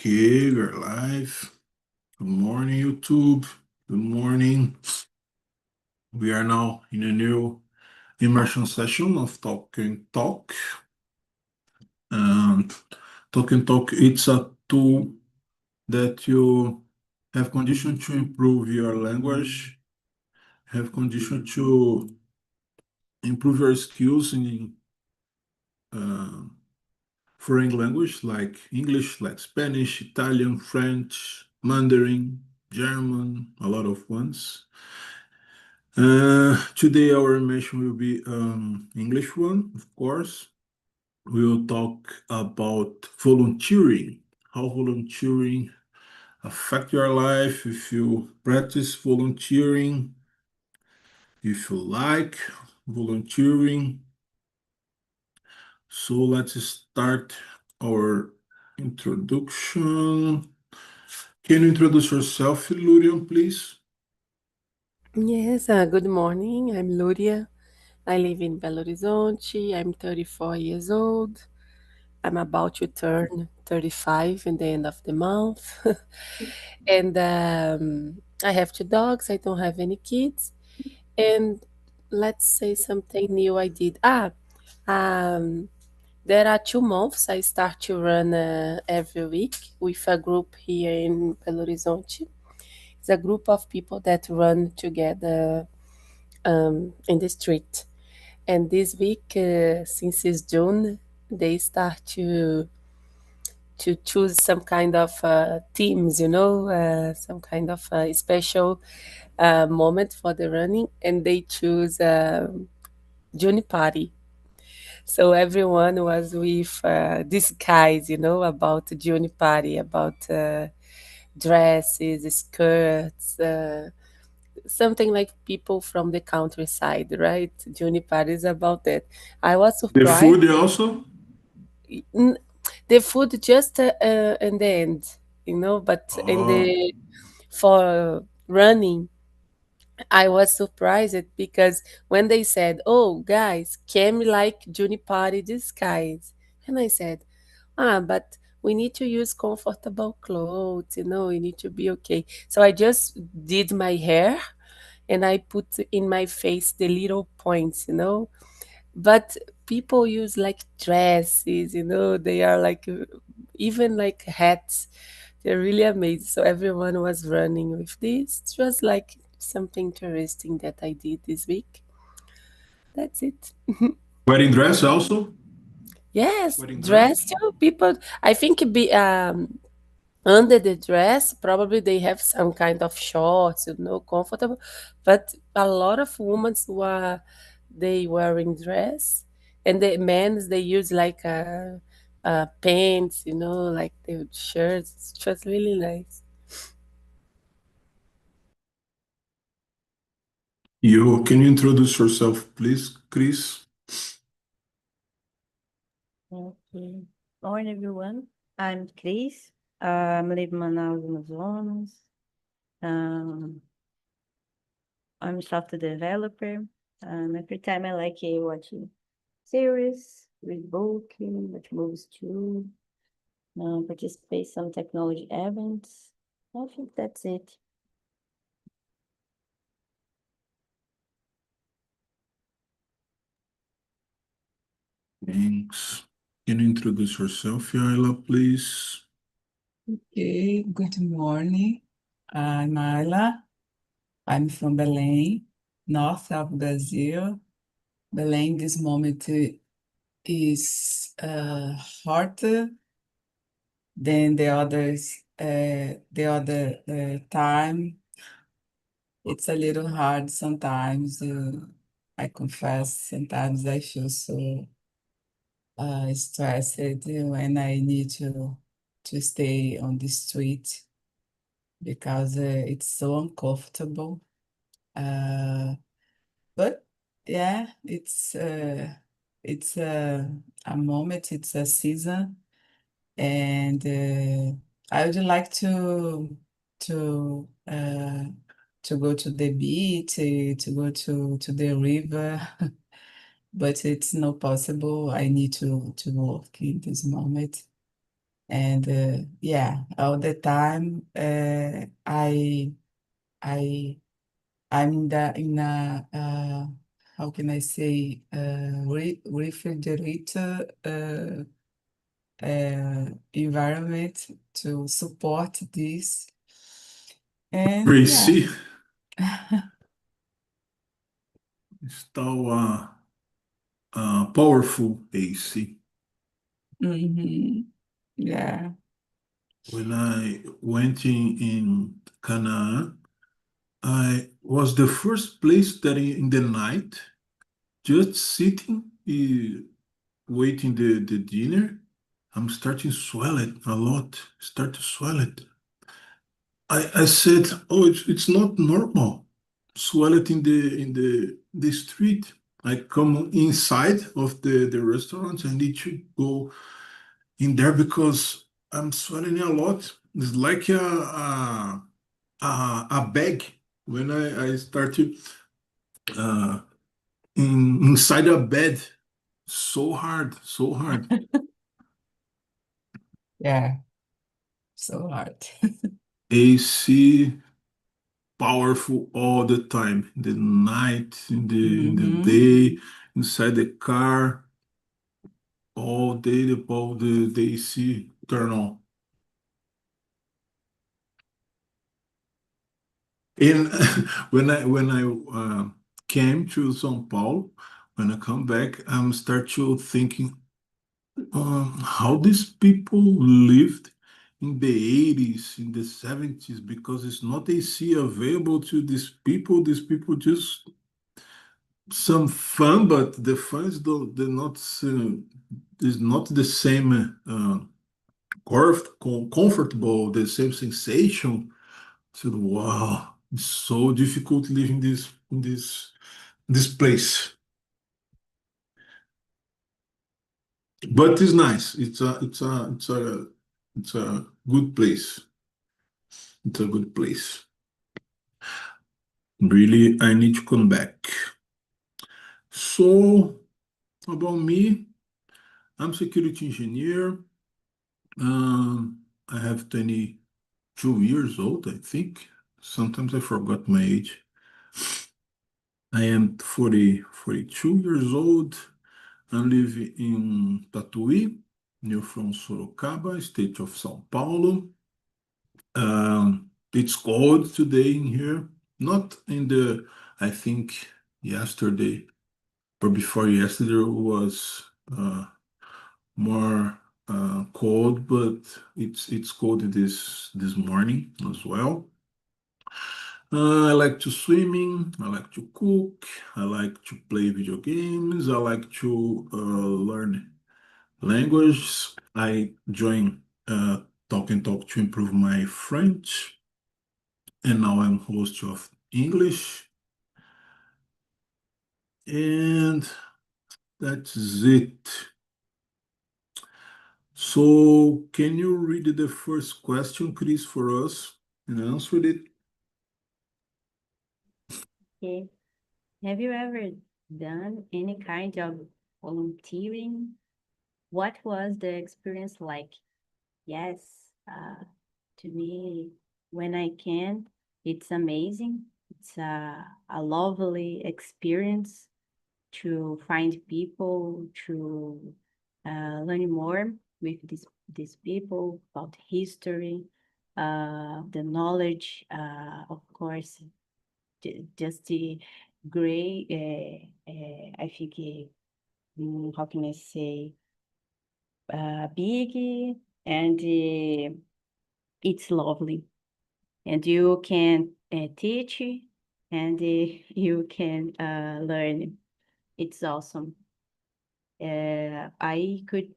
Okay, we're live. Good morning, YouTube. Good morning. We are now in a new immersion session of Talk and Talk. Um, Talk and Talk, it's a tool that you have condition to improve your language, have condition to improve your skills in uh, foreign language like English, like Spanish, Italian, French, Mandarin, German, a lot of ones. Today our immersion will be English one, of course. We'll talk about volunteering, how volunteering affect your life if you practice volunteering, if you like volunteering. So let's start our introduction. Can you introduce yourself, Lurian, please? Yes, good morning. I'm Luria. I live in Belo Horizonte. I'm 34 years old. I'm about to turn 35 in the end of the month. And I have two dogs. I don't have any kids. And let's say something new I did. Um, there are 2 months I start to run every week with a group here in Belo Horizonte. It's a group of people that run together in the street. And this week, since it's June, they start to choose some kind of themes, some kind of special moment for the running, and they choose June party. So everyone was with disguise, about June party, about dresses, skirts. Something like people from the countryside, right? Juniper is about that. I was The surprised. food also? N- the food just in the end, but in Oh, the for running, I was surprised because when they said, "Oh, guys, came like Juniper disguise," and I said, but we need to use comfortable clothes, we need to be okay. So I just did my hair and I put in my face the little points, But people use like dresses, they are like even like hats. They're really amazing. So everyone was running with this. It was like something interesting that I did this week. That's it. wedding dress also? Yes, Wedding dress? dress too. People, I think under the dress, probably they have some kind of shorts, comfortable. But a lot of women were they wearing dress, and the men's they use like pants, like the shirts. It's just really nice. You can you introduce yourself, please, Chris? Okay. Morning, everyone. I'm Cris. I'm living in Manaus, Amazonas. Um, I'm a software developer. My free time, I like watching series, read book, watch movies too, participate some technology events. I think that's it. Thanks. Can you introduce yourself, Yaila, please? Okay, good morning. I'm Ayla. I'm from Belém, north of Brazil. Belém, this moment is hotter than the other time. It's a little hard sometimes. I confess, sometimes I feel so stressed when I need to stay on the street because it's so uncomfortable. Uh, but yeah, it's a moment, it's a season, and I would like to uh, to go to the beach, to go to the river, but it's not possible. I need to work in this moment. And yeah, all the time I'm in a how can I say refrigerator environment to support this. And yeah. AC install a powerful AC. Yeah. When I went in Canaan, I was the first place that in the night, just sitting, waiting the dinner, I'm starting to swell it a lot, start to swell it. I said, oh, it's not normal. Swell it in the street. I come inside of the restaurant. I need to go in there because I'm swelling a lot. It's like a bag when I started uh, inside a bed. So hard, so hard. Yeah, so hard. AC powerful all the time, in the night, in the day, inside the car, all day the AC turn on. And when I came to São Paulo, when I come back, I'm start to thinking how these people lived in the 80s, in the 70s, because it's not AC available to these people. These people just some fun, but the fun they're not is not the same comfortable, the same sensation. So wow, it's so difficult living this in this place. But it's nice. It's a good place. It's a good place. Really, I need to come back. So about me, I'm security engineer. I have 22 years old, I think. Sometimes I forgot my age. I am 42 years old. I live in Tatuí, near from Sorocaba, state of São Paulo. It's cold today in here. Not in I think yesterday or before yesterday was more cold, but it's cold this morning as well. I like to swimming. I like to cook. I like to play video games. I like to learn language. I join Talk and Talk to improve my French, and now I'm host of English, and that's it. So, can you read the first question, Chris, for us and answer it? Okay. Have you ever done any kind of volunteering? What was the experience like? Yes, to me, when I can, it's amazing. It's a lovely experience to find people, to learn more with these people about history, the knowledge, of course, just the great, I think, how can I say, big, and it's lovely. And you can teach, and you can learn. It's awesome. I could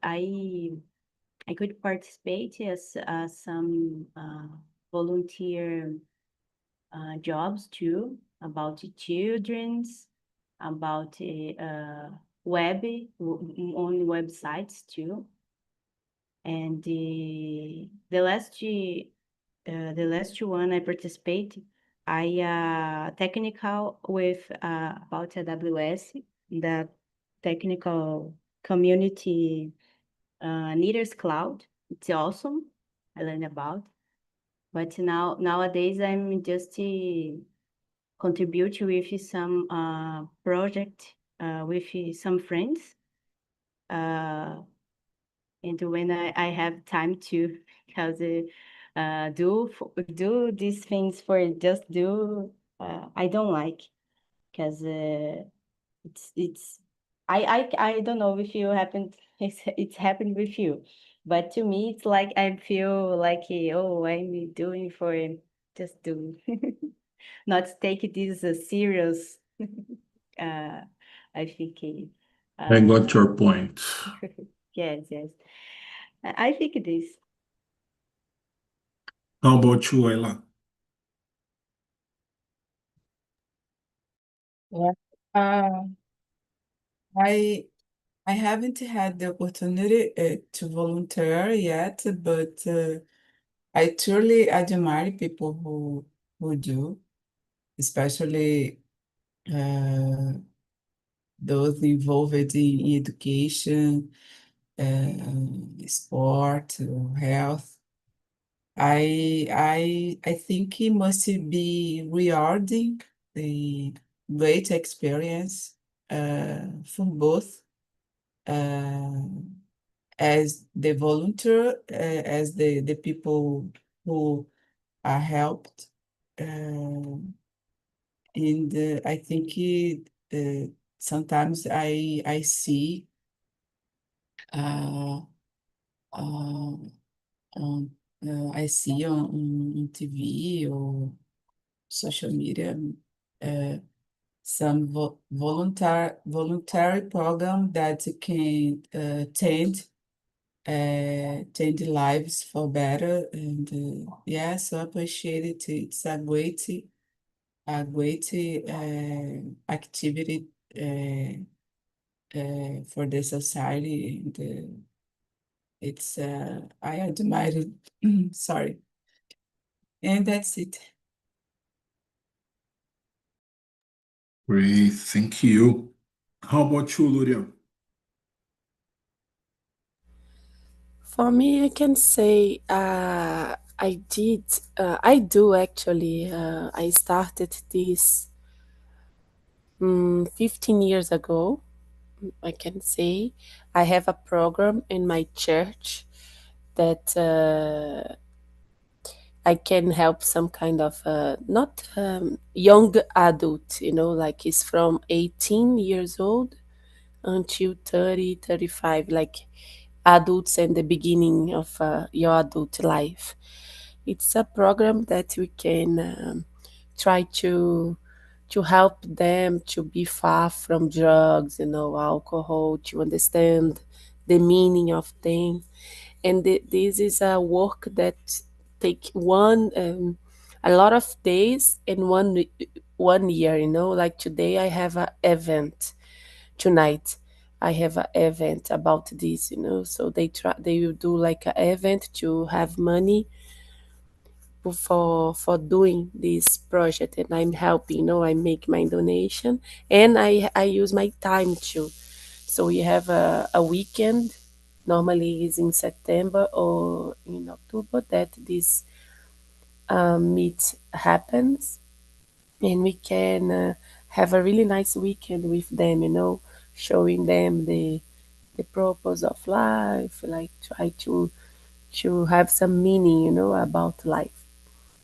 participate as some volunteer jobs too, about the children's, about on websites too. And the last one I participated, I technical with about AWS, the technical community leaders cloud. it's awesome. I learn about. But nowadays I'm just contribute with some project with some friends. And when I have time to, because do these things for just do, I don't like, because it's I don't know if you happened it's happened with you, but to me it's like I feel like, oh, I'm doing for just do, not take this serious. uh I think I got uh your point. yes, yes. I think this. How about you, Ayla? Yeah. Uh, I I haven't had the opportunity to volunteer yet, but I truly admire people who do, especially uh, those involved in education, sport, or health. I think it must be rewarding, a great experience for both uh, as the volunteer, as the people who are helped. Uh, and I think sometimes I see uh, uh, on I see on TV or social media uh, some voluntary program that can change lives for better. And yeah, so I appreciate it. It's a great activity for the society, and it's I admire it. Sorry, and that's it. Great, thank you. How about you, Luria? For me, I can say I do actually. I started this 15 years ago. I can say I have a program in my church that I can help some kind of not young adult, like it's from 18 years old until 30, 35, like adults and the beginning of your adult life. It's a program that we can try to help them to be far from drugs, alcohol, to understand the meaning of things. And this is a work that take a lot of days and one year. Like today, I have an event tonight. I have an event about this. So they will do like an event to have money for doing this project, and I'm helping. I make my donation, and I use my time too. So we have a weekend. Normally is in September or in October that this meet happens, and we can have a really nice weekend with them. Showing them the purpose of life, like try to have some meaning, about life.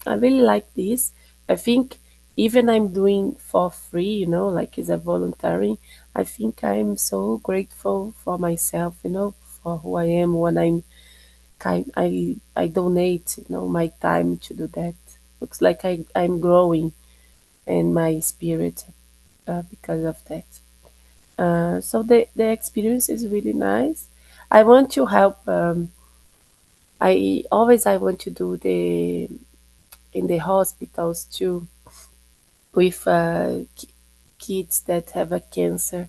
I really like this. I think even I'm doing for free, like it's a voluntary. I think I'm so grateful for myself, for who I am when I donate, my time to do that. Looks like I'm growing in my spirit because of that. So the experience is really nice. I want to help. I want to do the in the hospitals too with kids that have a cancer,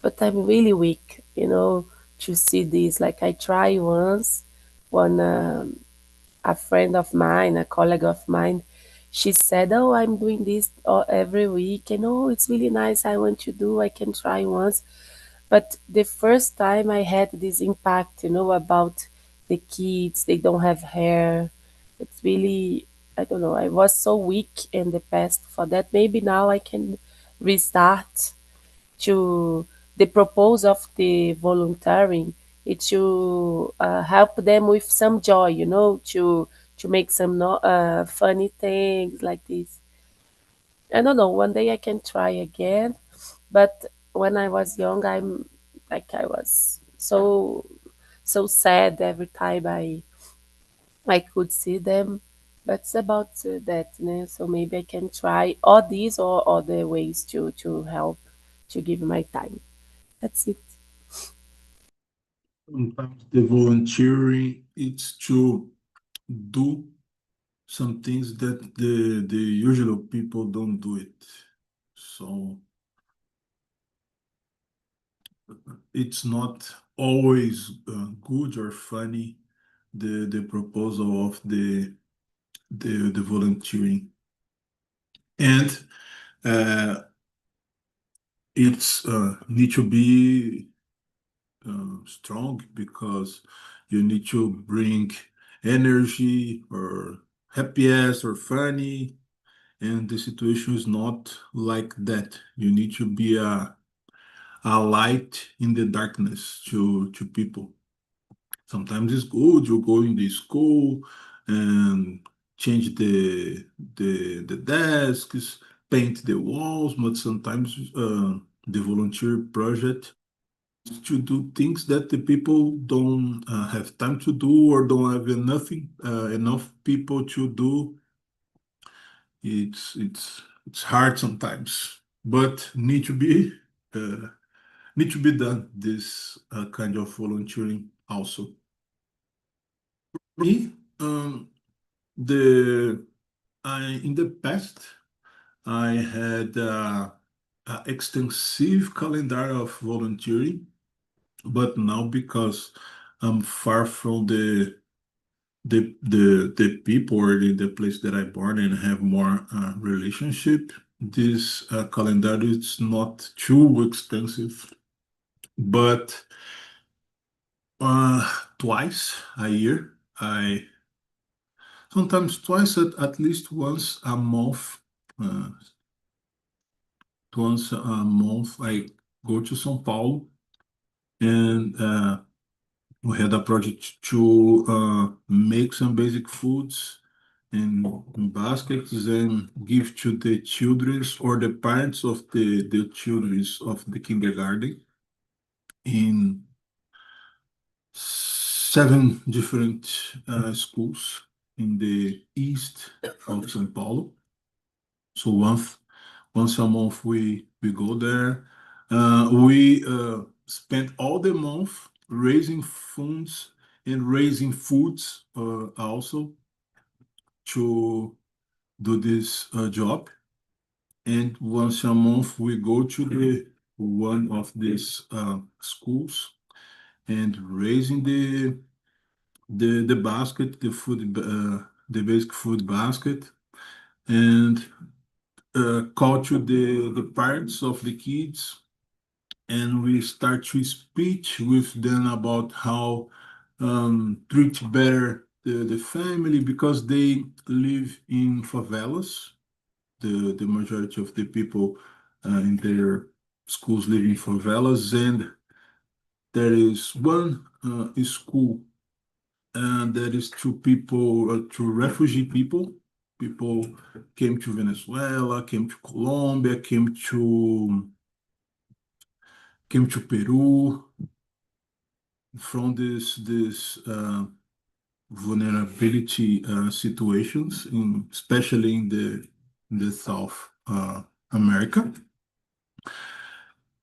but I'm really weak, to see this. Like I try once, one a friend of mine, a colleague of mine, she said, "Oh, I'm doing this every week, and oh, it's really nice. I want to do. I can try once." But the first time I had this impact, about the kids, they don't have hair. It's really, I don't know, I was so weak in the past for that. Maybe now I can restart to the purpose of the volunteering is to help them with some joy, to make some funny things like this. I don't know. One day I can try again, but when I was young, I was so sad every time I could see them. But it's about that, so maybe I can try all these or other ways to help, to give my time. That's it. Sometimes the volunteering it's to do some things that the usual people don't do it. So it's not always good or funny the proposal of the volunteering. And uh, it's need to be strong because you need to bring energy or happiness or funny, and the situation is not like that. You need to be a light in the darkness to people. Sometimes it's good you go in the school and change the desks, paint the walls, but sometimes the volunteer project is to do things that the people don't have time to do or don't have enough people to do. It's hard sometimes, but uh, need to be done this kind of volunteering also. Me, the I in the past I had a extensive calendar of volunteering, but now because I'm far from the people or the place that I born and have more relationship, this calendar is not too extensive, but twice a year I sometimes twice at least once a month. Uh, Once a month, I go to São Paulo and we had a project to make some basic foods in baskets and give to the children or the parents of the children of the kindergarten in 7 different schools in the east of São Paulo. So once a month we go there. We spend all the month raising funds and raising foods also to do this job. And once a month we go to the one of these schools and raising the basket, the basic food basket, and call to the parents of the kids, and we start to speak with them about how treat better the family because they live in favelas. The majority of the people in their schools live in favelas, and there is one school that is to people, to refugee people. People came to Venezuela, came to Colombia, came to Peru from this vulnerability situations, especially in the South America.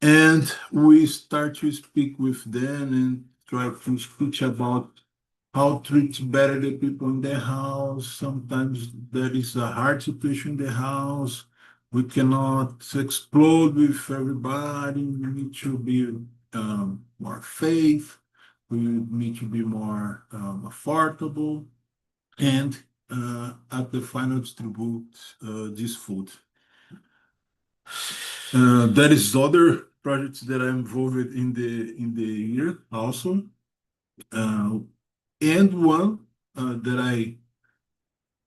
And we start to speak with them and try to speak about how to treat better the people in the house. Sometimes there is a hard situation in the house. We cannot explode with everybody. We need to be more faith. We need to be more affordable. And at the final distribute this food. There is other projects that I'm involved in the year also. Uh, And one that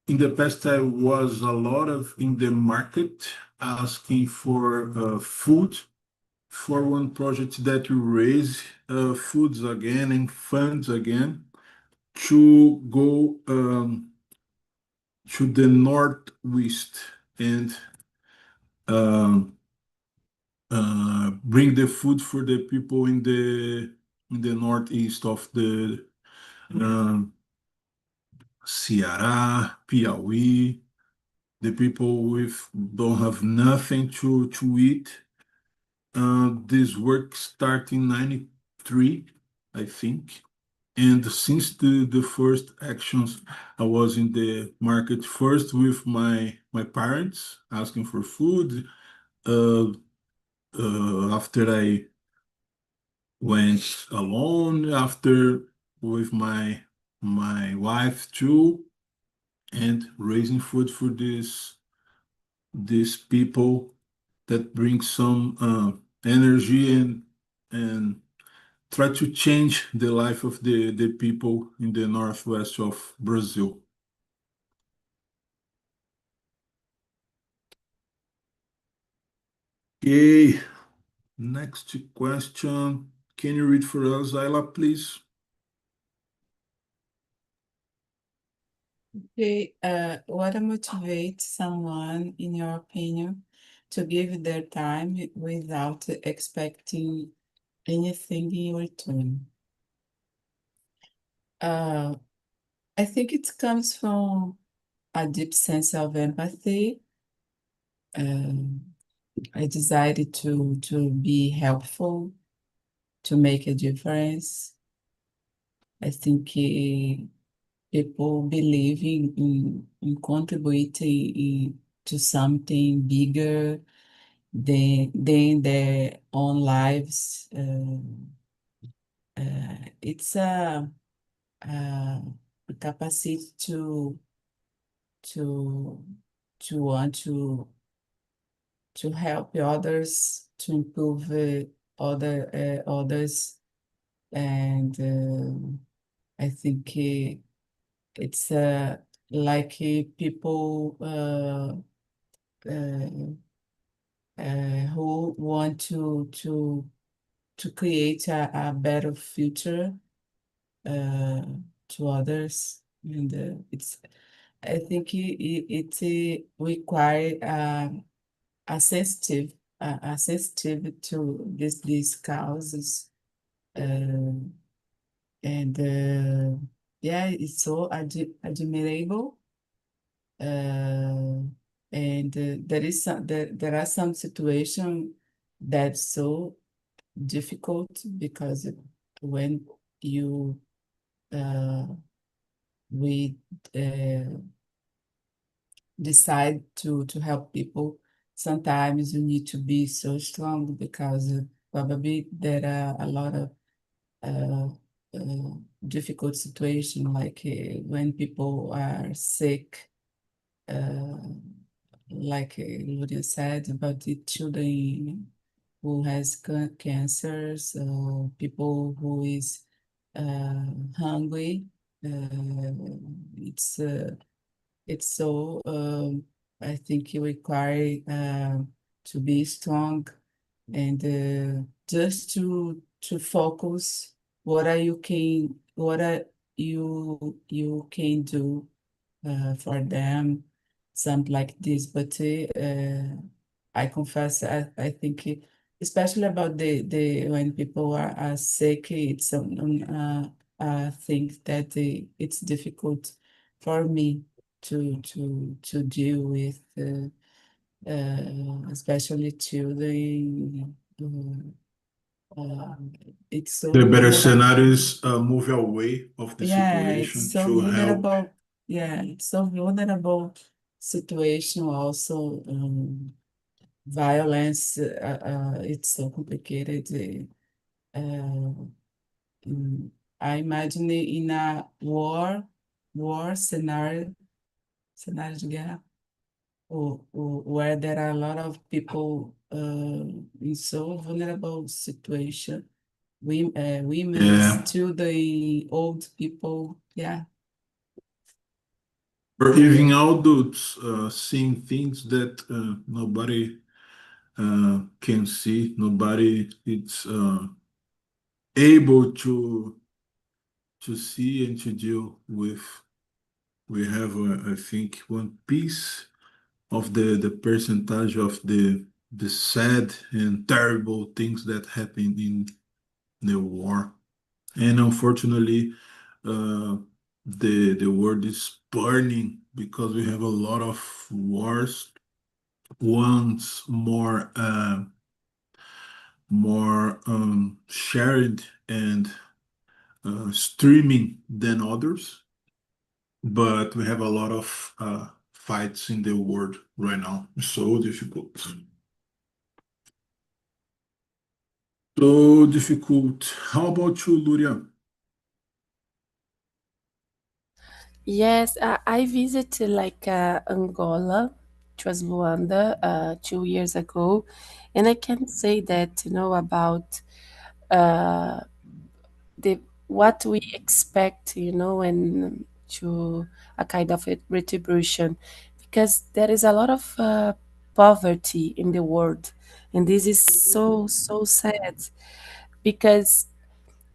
in the past, I was a lot of in the market asking for food for one project that we raise foods again and funds again to go to the northwest and um, bring the food for the people in the northeast of the um, Ceará, Piauí, the people with don't have nothing to eat. This work started in 93, I think. And since the first actions, I was in the market first with my parents asking for food. Uh, After I went alone, after with my wife too, and raising food for these people that bring some energy and try to change the life of the people in the northwest of Brazil. Okay, next question. Can you read for us, Ayla, please? Okay, what motivates someone, in your opinion, to give their time without expecting anything in return? I think it comes from a deep sense of empathy. I decided to be helpful, to make a difference. I think people believe in contributing to something bigger than their own lives. It's a capacity to want to help others, to improve others, and I think it's like people who want to create a better future uh, to others, and it's I think it require a sensitive to these causes, uh, and yeah, it's so admirable. Uh, and there are some situations that's so difficult because when you uh, we decide to help people, sometimes you need to be so strong because probably there are a lot of uh, difficult situations, like when people are sick, uh, like Luria said about the children who has cancers, people who is hungry. It's it's so I think you require to be strong and just to focus what are you can do for them, something like this. But I confess, I think, especially about the when people are sick, it's I think that it's difficult for me to deal with, especially children. It's The better so scenario is move away of the yeah, it's situation so to help. vulnerable. Yeah, it's so vulnerable situation also. Violence, it's so complicated. Mm, I imagine in a war scenario de guerra, where there are a lot of people in so vulnerable situation. women Yeah. to the old people. Yeah. Or even adults seeing things that nobody can see, nobody is able to see and to deal with. We have, I think, one piece of the percentage of the sad and terrible things that happen in the war. And unfortunately, uh, the world is burning because we have a lot of wars. One's more shared and streaming than others, but we have a lot of fights in the world right now. So difficult. So difficult. How about you, Luria? Yes, I visited like Angola, which was Luanda, 2 years ago, and I can say that, about uh, the what we expect, and to a kind of a retribution, because there is a lot of poverty in the world, and this is so sad because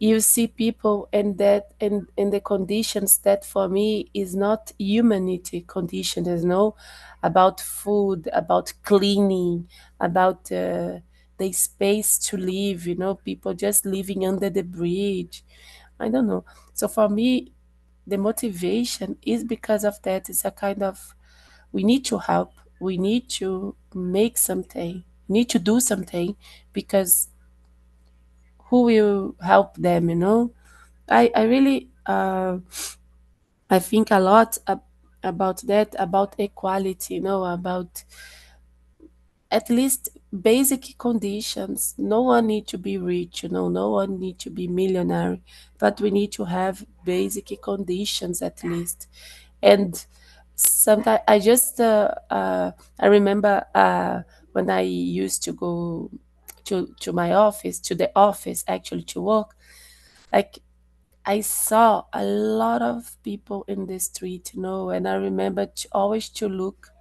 you see people and that in the conditions that for me is not humanity condition. There's no about food, about cleaning, about the space to live, people just living under the bridge. I don't know. So for me, the motivation is because of that. It's a kind of, we need to help, we need to make something, need to do something, because who will help them, I really I think a lot about that, about equality, about at least basic conditions. No one need to be rich, no one need to be millionaire, but we need to have basic conditions at least. And sometimes I remember when I used to go to my office, to the office actually to work, like I saw a lot of people in the street, and I remember always to look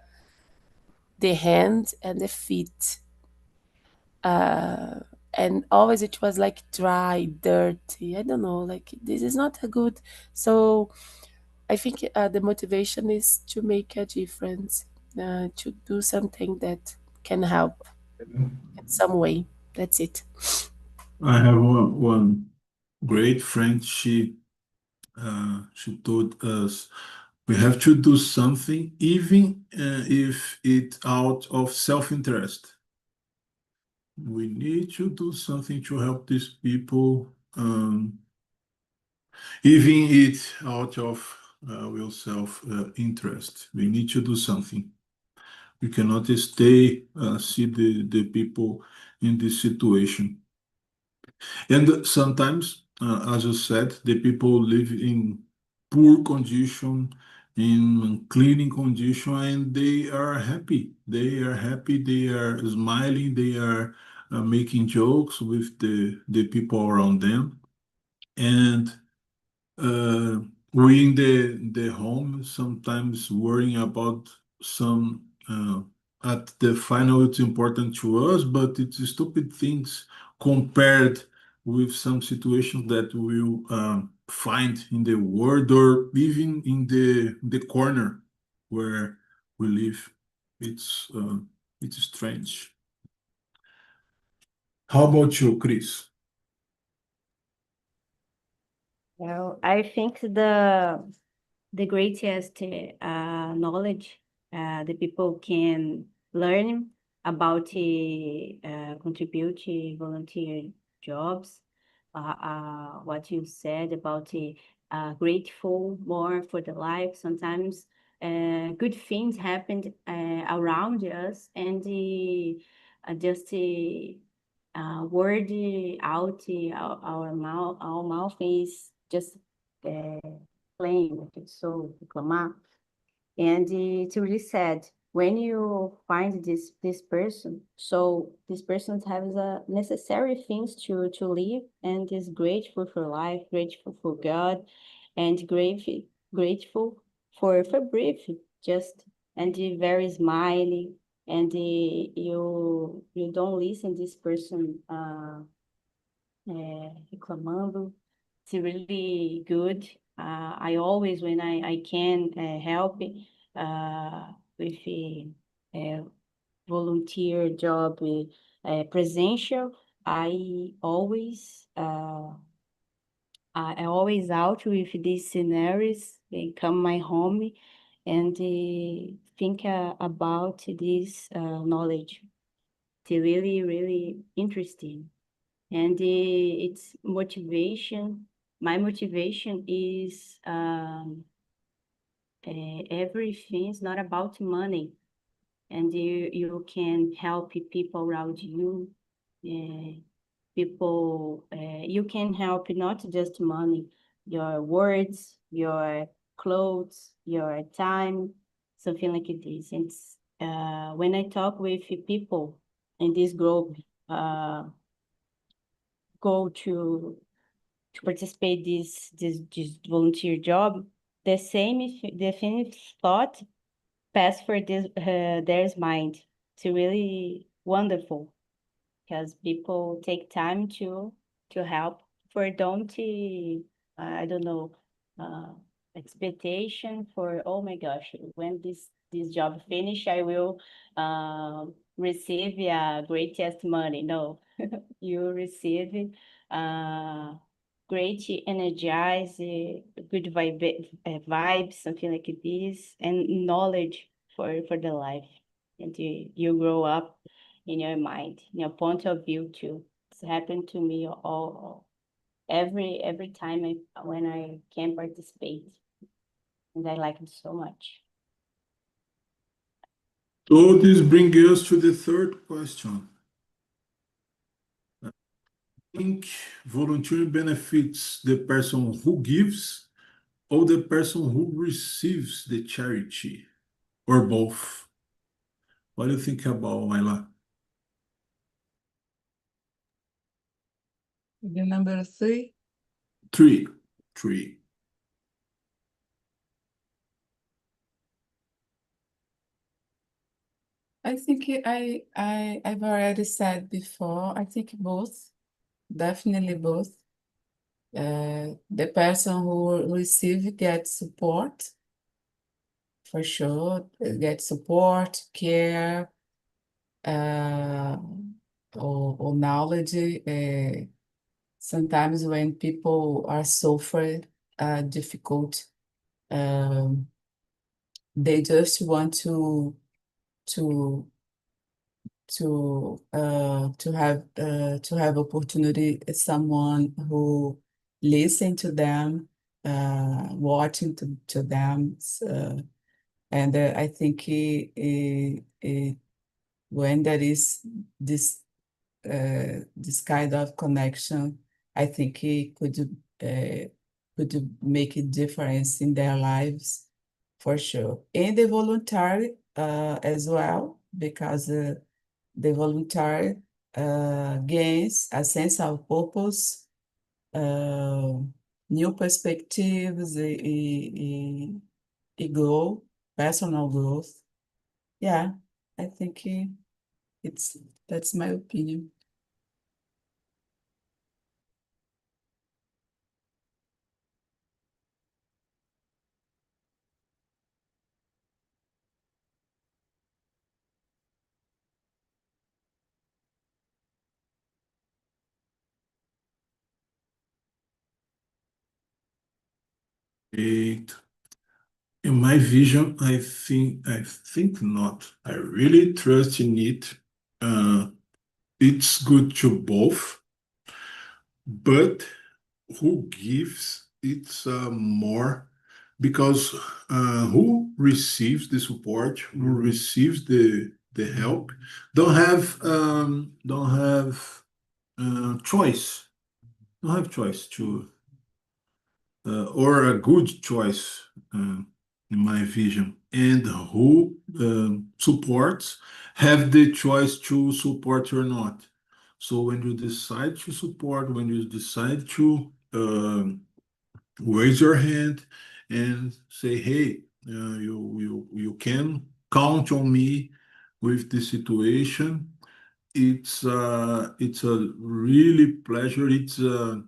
the hands and the feet. And always it was like dry, dirty. I don't know, like this is not a good. So I think the motivation is to make a difference, to do something that can help in some way. That's it. I have one great friend. She told us we have to do something, even if it's out of self-interest. We need to do something to help these people, even it's out of will self-interest. We need to do something. We cannot stay see the people in this situation. And sometimes, as you said, the people live in poor condition, in cleaning condition, and they are happy. They are happy. They are smiling. They are making jokes with the people around them. And uh, we in the home sometimes worrying about some at the final it's important to us, but it's stupid things compared with some situations that we'll find in the world or even in the corner where we live. It's strange. How about you, Chris? Well, I think the greatest knowledge the people can learn about contribute to volunteer jobs. What you said about grateful more for the life. Sometimes good things happened around us, and just word out our mouth is just playing with it, so reclamar. And it's really sad when you find this person, so this person has necessary things to live and is grateful for life, grateful for God, and grateful for breathing, just, and very smiling, and you don't listen this person reclamando. It's really good. I always, when I can help with a volunteer job, presential, I always out with these scenarios. They come my home and think about this knowledge. It's really, really interesting. And it's motivation. My motivation is everything is not about money. And you can help people around you. People, you can help not just money, your words, your clothes, your time, something like this. It's when I talk with people in this group, go to participate this volunteer job, the same thought pass for their mind. It's really wonderful because people take time to help for don't I don't know uh, expectation for, oh my gosh, when this job finish I will receive a great testimony. No, you receive uh, great energize, good vibes, something like this, and knowledge for the life, and you grow up in your mind, in your point of view too. It's happened to me all every time when I can participate, and I like it so much. So this brings us to the third question. I think volunteering benefits the person who gives or the person who receives the charity, or both. What do you think about, Myla? The number three. Three. Three. I think I've already said before, I think both, definitely both. The person who receives gets support, for sure, gets support, care, or knowledge. Sometimes when people are suffering difficult, they just want to to have opportunity, someone who listen to them, watching to them. And I think when there is this kind of connection, I think it could make a difference in their lives, for sure. And the voluntary as well, because the voluntary gains a sense of purpose, new perspectives, a growth, personal growth. Yeah, I think that's my opinion. Eight. In my vision, I think not. I really trust in it. It's good to both, but who gives it's more because who receives the support, who receives the help, don't have choice, don't have choice to or a good choice, in my vision, and who supports have the choice to support or not. So when you decide to support, when you decide to raise your hand and say, "Hey, you can count on me with this situation." It's a really pleasure. It's a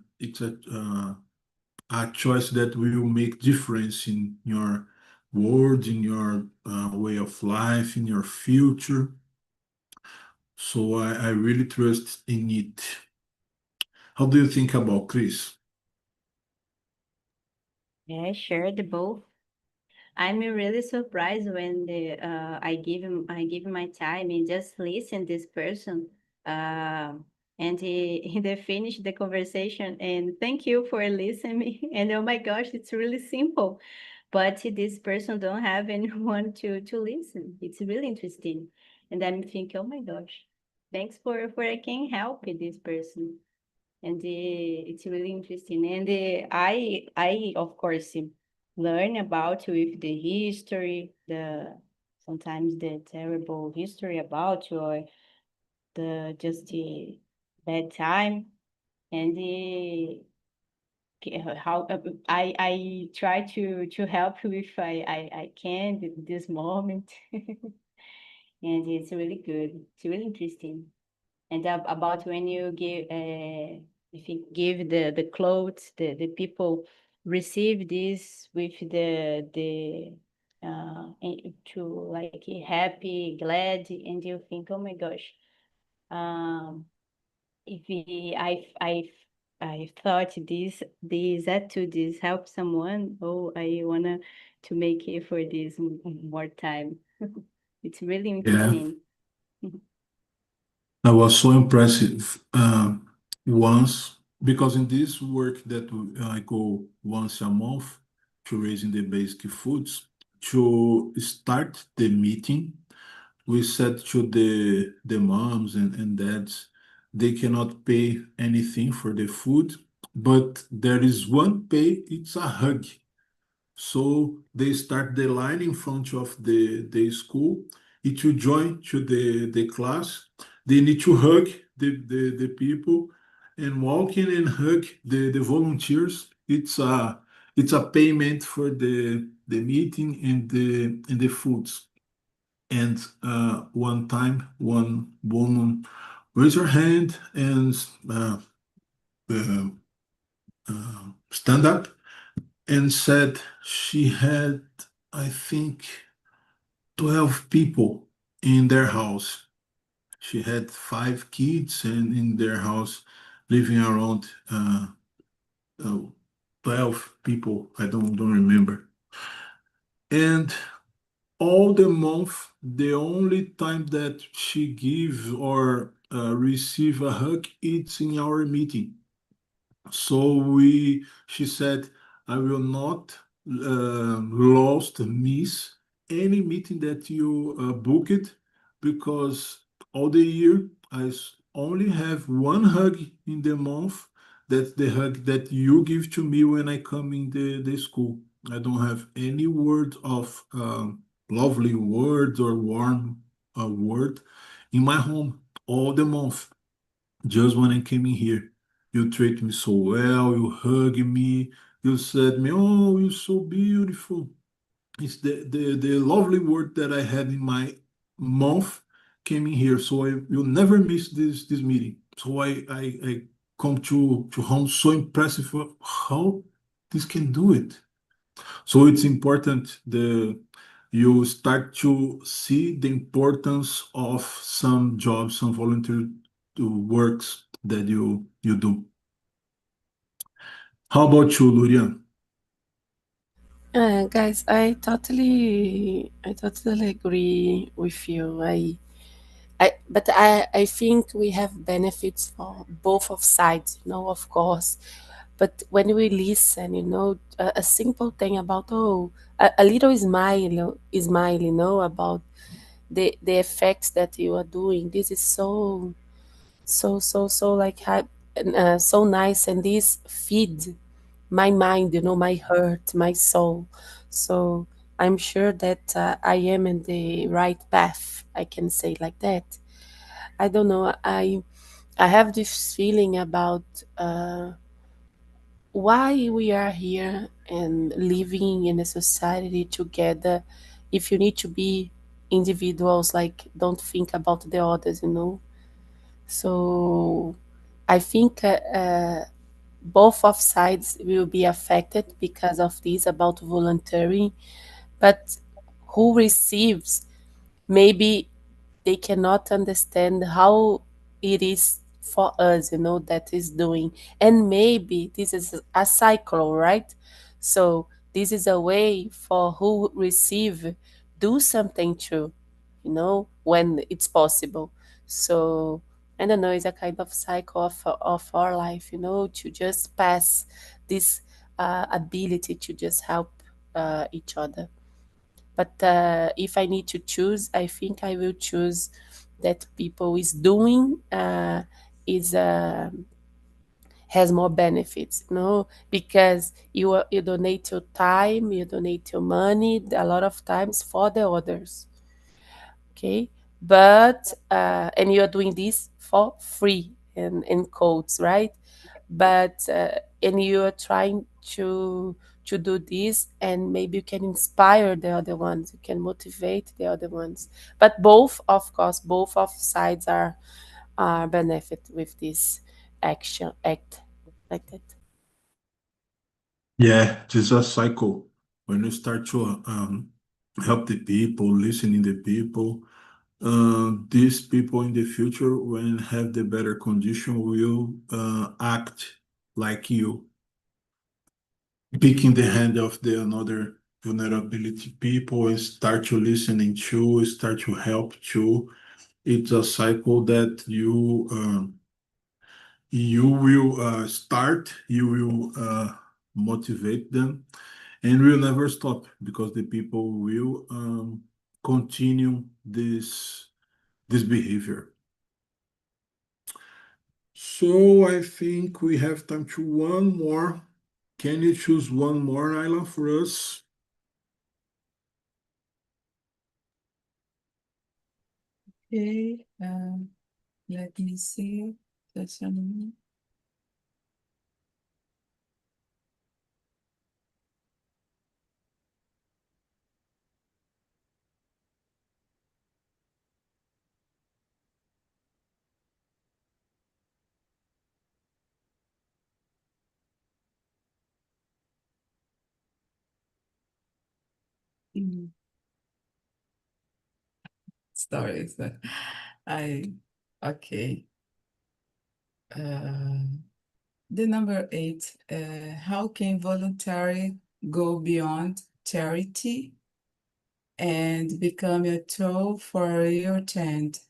choice that will make difference in your world, in your way of life, in your future. So I really trust in it. How do you think about Chris? Yeah, sure, the both. I'm really surprised when I give my time and just listen this person, uh, and they finish the conversation and thank you for listening. And oh my gosh, it's really simple, but this person don't have anyone to listen. It's really interesting, and I'm thinking, oh my gosh, thanks for I can help this person, and it's really interesting. And I of course learn about with the history, the sometimes the terrible history about or the just the bad time, and the how I try to help if I can with this moment. And it's really good, it's really interesting. And about when you give, if you give the clothes, the people receive this with to like happy, glad, and you think, oh my gosh, um, if I thought this attitude help someone, oh, I wanna to make it for this more time. It's really Yeah, interesting. I was so impressive once because in this work that I go once a month to raising the basic foods, to start the meeting, we said to the moms and dads they cannot pay anything for the food, but there is one pay, it's a hug. So they start the line in front of the school. If you join to the class, they need to hug the people and walk in and hug the volunteers. It's a payment for the meeting and the foods. And one time, one woman raised her hand and uh, stand up and said she had, I think, 12 people in their house. She had 5 kids and in their house living around uh, 12 people. I don't remember. And all the month, the only time that she give or receive a hug, it's in our meeting. So she said, I will not miss any meeting that you booked because all the year only have one hug in the month. That's the hug that you give to me when I come in the school. I don't have any word of lovely words or warm word in my home all the month. Just when I came in here, you treat me so well, you hug me, you said me, oh, you're so beautiful. It's the lovely word that I had in my mouth came in here. So I will never miss this meeting. So I come to home so impressive of how this can do it. So it's important you start to see the importance of some jobs, some volunteer works that you do. How about you, Lurian? Guys, I totally agree with you. But I think we have benefits for both of sides, of course. But when we listen, a simple thing about, a little smile, about the effects that you are doing. This is so like so nice, and this feed my mind, my heart, my soul. So I'm sure that I am in the right path. I can say like that. I don't know. I have this feeling about why we are here and living in a society together. If you need to be individuals, like don't think about the others, you know. So I think both of sides will be affected because of this about volunteering, but who receives, maybe they cannot understand how it is for us, you know, that is doing. And maybe this is a cycle, right? So this is a way for who receive do something too, you know, when it's possible. So I don't know, it's a kind of cycle of our life, you know, to just pass this ability to just help each other. But if I need to choose, I think I will choose that people is doing is has more benefits, you know, because you donate your time, you donate your money a lot of times for the others, okay? But and you're doing this for free in codes, right? But and you're trying to do this, and maybe you can inspire the other ones, you can motivate the other ones. But both, of course, both of sides are benefit with this act like that. Yeah, just a cycle. When you start to help the people, listening the people, these people in the future, when have the better condition, will act like you, picking the hand of the another vulnerability people and start to listening to, start to help to. It's a cycle that you will start, you will motivate them, and will never stop because the people will continue this behavior. So I think we have time to one more. Can you choose one more, Naila, for us? Okay, let me see. Just a moment. Mm, Sorry, I okay. Uh, the number 8. How can voluntary go beyond charity and become a tool for your change?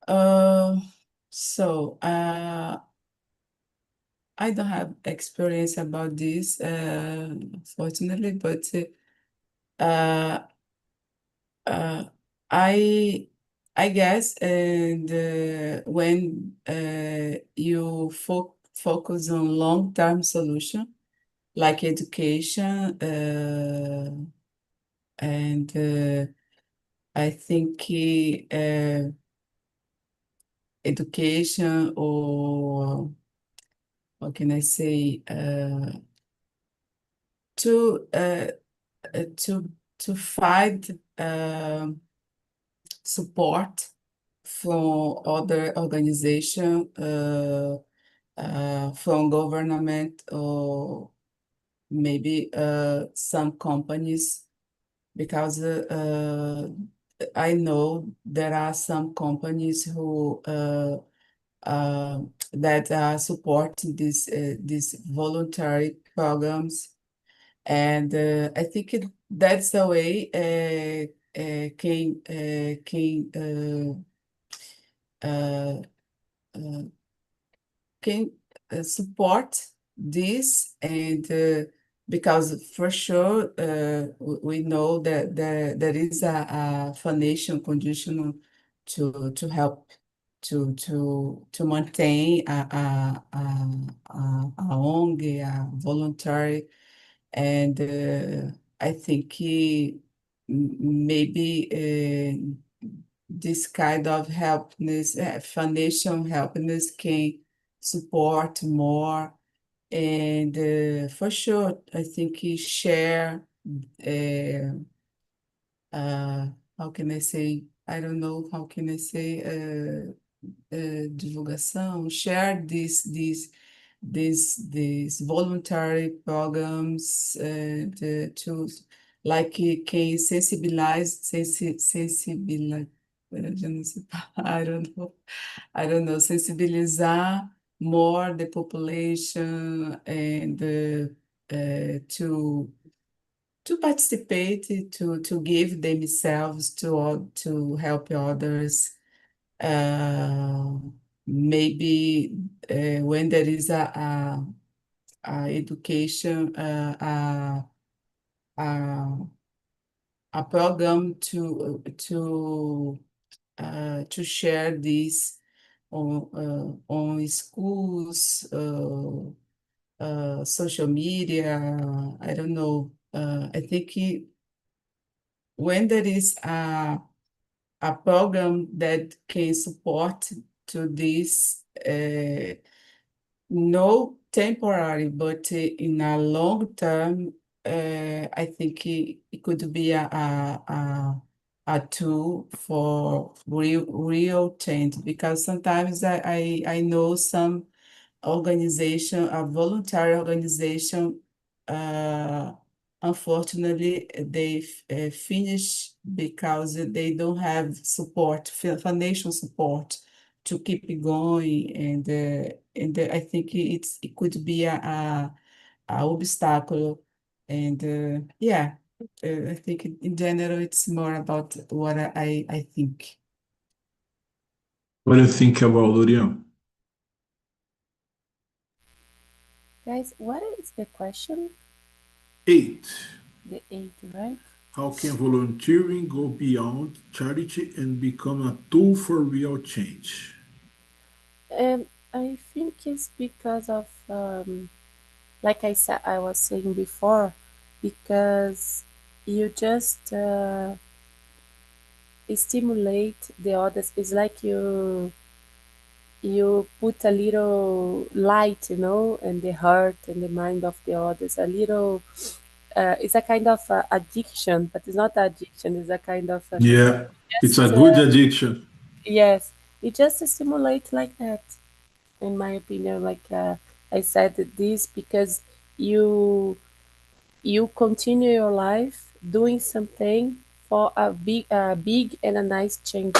Uh, so I don't have experience about this, fortunately, but uh, uh, I I guess and when you focus on long-term solution like education and I think education or what can I say to uh, uh, to to find support from other organization, from government or maybe some companies, because I know there are some companies who uh, that are supporting these voluntary programs, and I think that's the way uh, uh, can support this and because for sure we know that there is a financial condition to help to maintain a ONG, a voluntary, and I think maybe this kind of helpness, financial helpness can support more. And for sure, I think share, how can I say? I don't know, how can I say? Divulgação, share these voluntary programs to like can sensibilize, eu não sei, I don't know, sensibilizar more the population and to participate, to give themselves to help others. Maybe when there is a education, a program to share this on schools, social media. I don't know. I think when there is a program that can support to this, no temporary, but in a long term, I think it could be a tool for real change, because sometimes I know some organization, a voluntary organization, unfortunately, they finish because they don't have support, financial support to keep it going, and I think it could be a obstacle, and yeah, I think in general it's more about what I think. What do you think about Lurian? Guys, what is the question? 8. The 8, right? How can volunteering go beyond charity and become a tool for real change? I think it's because of, like I was saying before, because you just stimulate the others. It's like you put a little light, in the heart and the mind of the others. A little, it's a kind of addiction, but it's not addiction. It's a kind of Yeah, it's a just good addiction. yes. It just stimulates like that, in my opinion. Like I said this because you you continue your life doing something for a big and a nice change,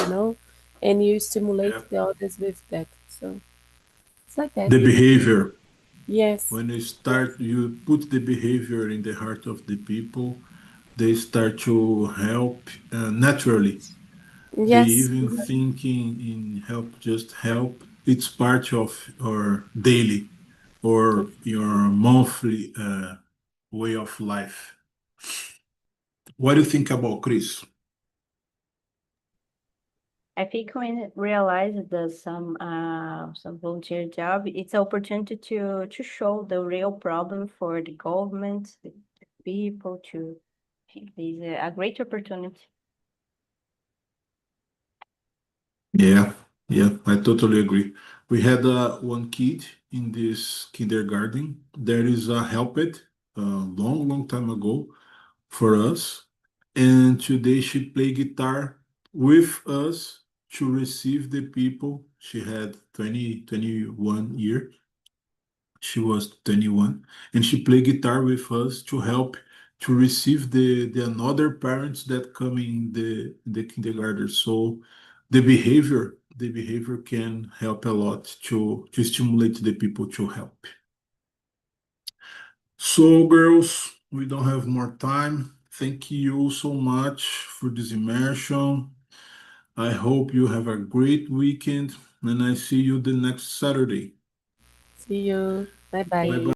and you stimulate Yeah. the others with that. So it's like that. The behavior. Yes. When you put the behavior in the heart of the people, they start to help naturally. They Yes. even thinking in help, just help. It's part of your daily or your monthly way of life. What do you think about Chris? I think when it realized that some volunteer job, it's an opportunity to show the real problem for the government, the people. It's a great opportunity. Yeah, yeah, I totally agree. We had one kid in this kindergarten. There is a helped long, long time ago for us. And today she played guitar with us to receive the people. She had 21 year. She was 21 and she played guitar with us to help to receive the another parents that come in the kindergarten. So the behavior can help a lot to stimulate the people to help. So, girls, we don't have more time. Thank you so much for this immersion. I hope you have a great weekend, and I see you the next Saturday. See you. Bye Bye bye. bye.